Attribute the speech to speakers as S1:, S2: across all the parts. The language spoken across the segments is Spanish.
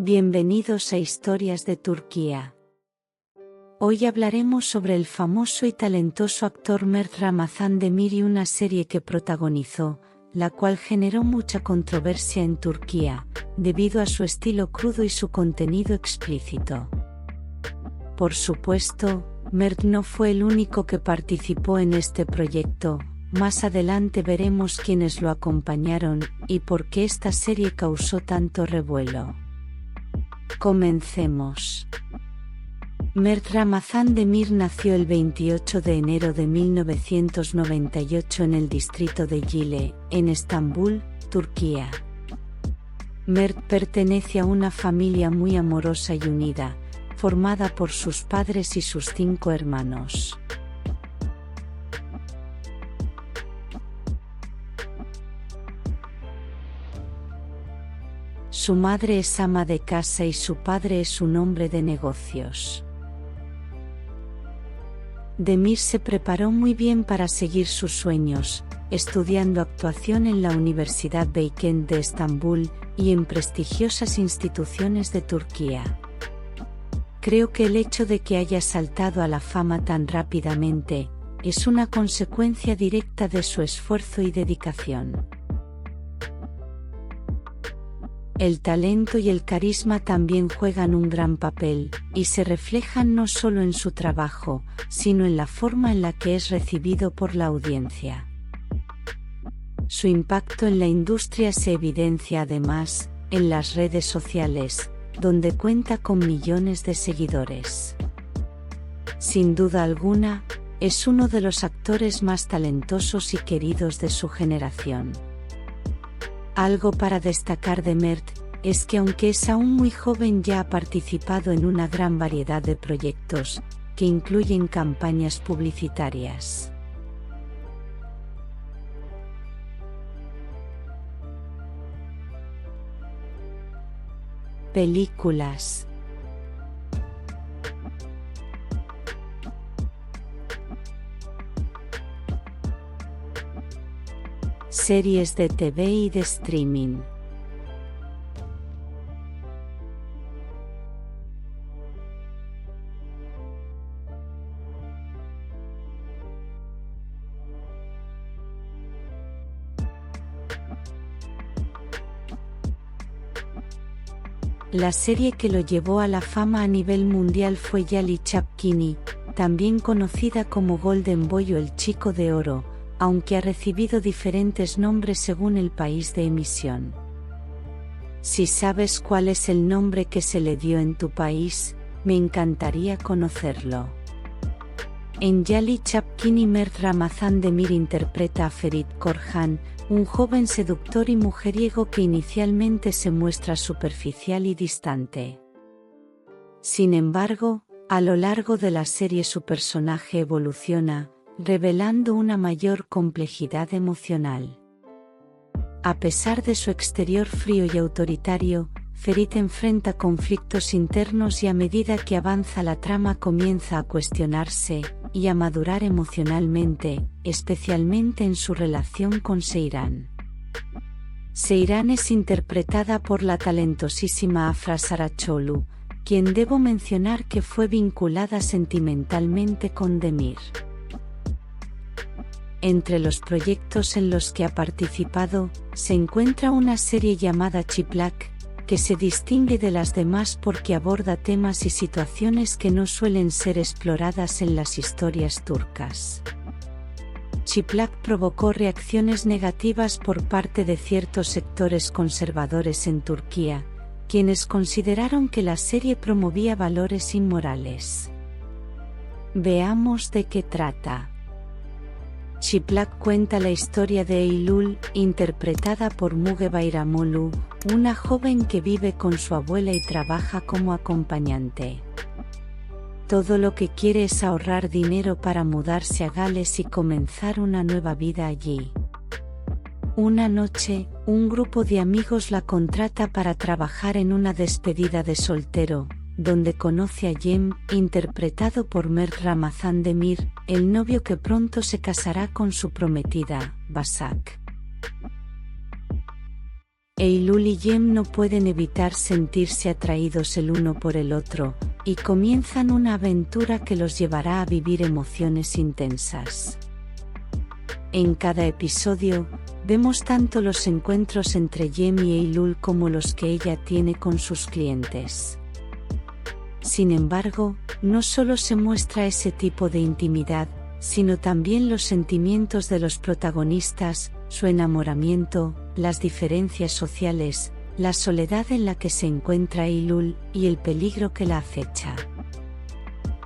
S1: Bienvenidos a Historias de Turquía. Hoy hablaremos sobre el famoso y talentoso actor Mert Ramazan Demir y una serie que protagonizó, la cual generó mucha controversia en Turquía, debido a su estilo crudo y su contenido explícito. Por supuesto, Mert no fue el único que participó en este proyecto. Más adelante veremos quiénes lo acompañaron y por qué esta serie causó tanto revuelo. Comencemos. Mert Ramazan Demir nació el 28 de enero de 1998 en el distrito de Gile, en Estambul, Turquía. Mert pertenece a una familia muy amorosa y unida, formada por sus padres y sus 5 hermanos. Su madre es ama de casa y su padre es un hombre de negocios. Demir se preparó muy bien para seguir sus sueños, estudiando actuación en la Universidad Beykent de Estambul y en prestigiosas instituciones de Turquía. Creo que el hecho de que haya saltado a la fama tan rápidamente es una consecuencia directa de su esfuerzo y dedicación. El talento y el carisma también juegan un gran papel, y se reflejan no solo en su trabajo, sino en la forma en la que es recibido por la audiencia. Su impacto en la industria se evidencia además en las redes sociales, donde cuenta con millones de seguidores. Sin duda alguna, es uno de los actores más talentosos y queridos de su generación. Algo para destacar de Mert es que aunque es aún muy joven ya ha participado en una gran variedad de proyectos, que incluyen campañas publicitarias. Películas. Series de TV y de streaming. La serie que lo llevó a la fama a nivel mundial fue Yali Chapkini, también conocida como Golden Boy o El Chico de Oro, aunque ha recibido diferentes nombres según el país de emisión. Si sabes cuál es el nombre que se le dio en tu país, me encantaría conocerlo. En Yali Chapkini Mert Ramazan Demir interpreta a Ferit Korhan, un joven seductor y mujeriego que inicialmente se muestra superficial y distante. Sin embargo, a lo largo de la serie su personaje evoluciona, revelando una mayor complejidad emocional. A pesar de su exterior frío y autoritario, Ferit enfrenta conflictos internos y a medida que avanza la trama comienza a cuestionarse y a madurar emocionalmente, especialmente en su relación con Seyran. Seyran es interpretada por la talentosísima Afra Saraçoğlu, quien debo mencionar que fue vinculada sentimentalmente con Demir. Entre los proyectos en los que ha participado, se encuentra una serie llamada Çıplak, que se distingue de las demás porque aborda temas y situaciones que no suelen ser exploradas en las historias turcas. Çıplak provocó reacciones negativas por parte de ciertos sectores conservadores en Turquía, quienes consideraron que la serie promovía valores inmorales. Veamos de qué trata. Çıplak cuenta la historia de Eylül, interpretada por Müge Bayramoğlu, una joven que vive con su abuela y trabaja como acompañante. Todo lo que quiere es ahorrar dinero para mudarse a Gales y comenzar una nueva vida allí. Una noche, un grupo de amigos la contrata para trabajar en una despedida de soltero, donde conoce a Cem, interpretado por Mert Ramazan Demir, el novio que pronto se casará con su prometida, Başak. Eylül y Cem no pueden evitar sentirse atraídos el uno por el otro, y comienzan una aventura que los llevará a vivir emociones intensas. En cada episodio, vemos tanto los encuentros entre Cem y Eylül como los que ella tiene con sus clientes. Sin embargo, no solo se muestra ese tipo de intimidad, sino también los sentimientos de los protagonistas, su enamoramiento, las diferencias sociales, la soledad en la que se encuentra Eylül y el peligro que la acecha.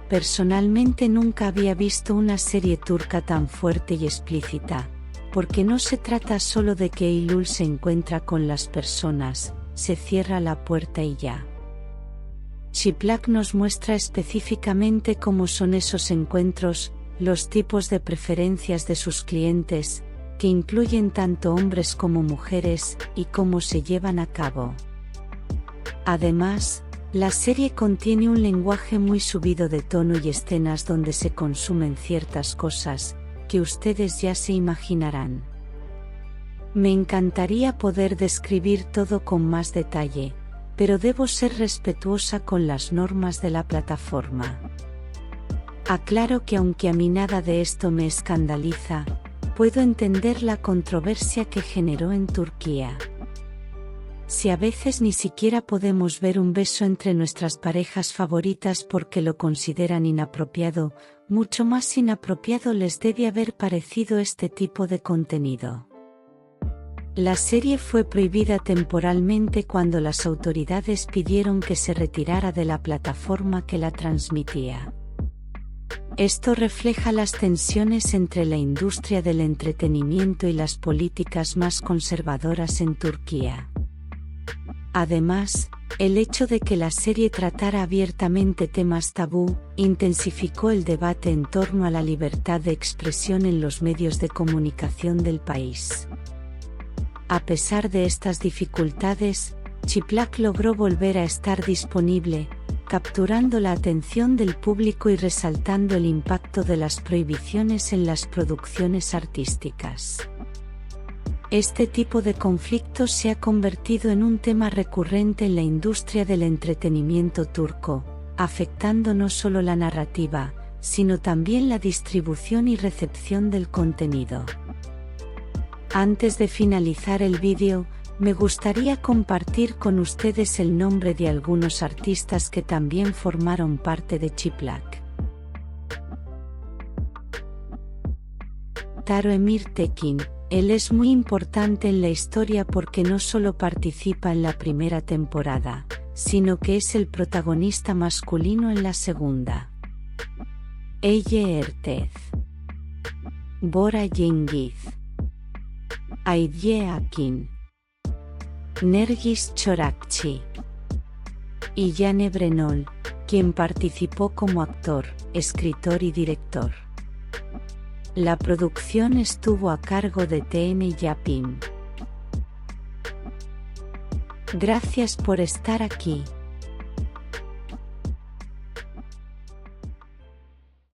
S1: Personalmente nunca había visto una serie turca tan fuerte y explícita, porque no se trata solo de que Eylül se encuentra con las personas, se cierra la puerta y ya. Çıplak nos muestra específicamente cómo son esos encuentros, los tipos de preferencias de sus clientes, que incluyen tanto hombres como mujeres, y cómo se llevan a cabo. Además, la serie contiene un lenguaje muy subido de tono y escenas donde se consumen ciertas cosas, que ustedes ya se imaginarán. Me encantaría poder describir todo con más detalle, pero debo ser respetuosa con las normas de la plataforma. Aclaro que aunque a mí nada de esto me escandaliza, puedo entender la controversia que generó en Turquía. Si a veces ni siquiera podemos ver un beso entre nuestras parejas favoritas porque lo consideran inapropiado, mucho más inapropiado les debe haber parecido este tipo de contenido. La serie fue prohibida temporalmente cuando las autoridades pidieron que se retirara de la plataforma que la transmitía. Esto refleja las tensiones entre la industria del entretenimiento y las políticas más conservadoras en Turquía. Además, el hecho de que la serie tratara abiertamente temas tabú, intensificó el debate en torno a la libertad de expresión en los medios de comunicación del país. A pesar de estas dificultades, Çıplak logró volver a estar disponible, capturando la atención del público y resaltando el impacto de las prohibiciones en las producciones artísticas. Este tipo de conflictos se ha convertido en un tema recurrente en la industria del entretenimiento turco, afectando no solo la narrativa, sino también la distribución y recepción del contenido. Antes de finalizar el vídeo, me gustaría compartir con ustedes el nombre de algunos artistas que también formaron parte de Çıplak. Taro Emir Tekin. Él es muy importante en la historia porque no solo participa en la primera temporada, sino que es el protagonista masculino en la segunda. Ece Ertez, Bora Cengiz, Aidye Akin, Nergis Çorakçı y Jane Brenol, quien participó como actor, escritor y director. La producción estuvo a cargo de TN Yapım. Gracias por estar aquí.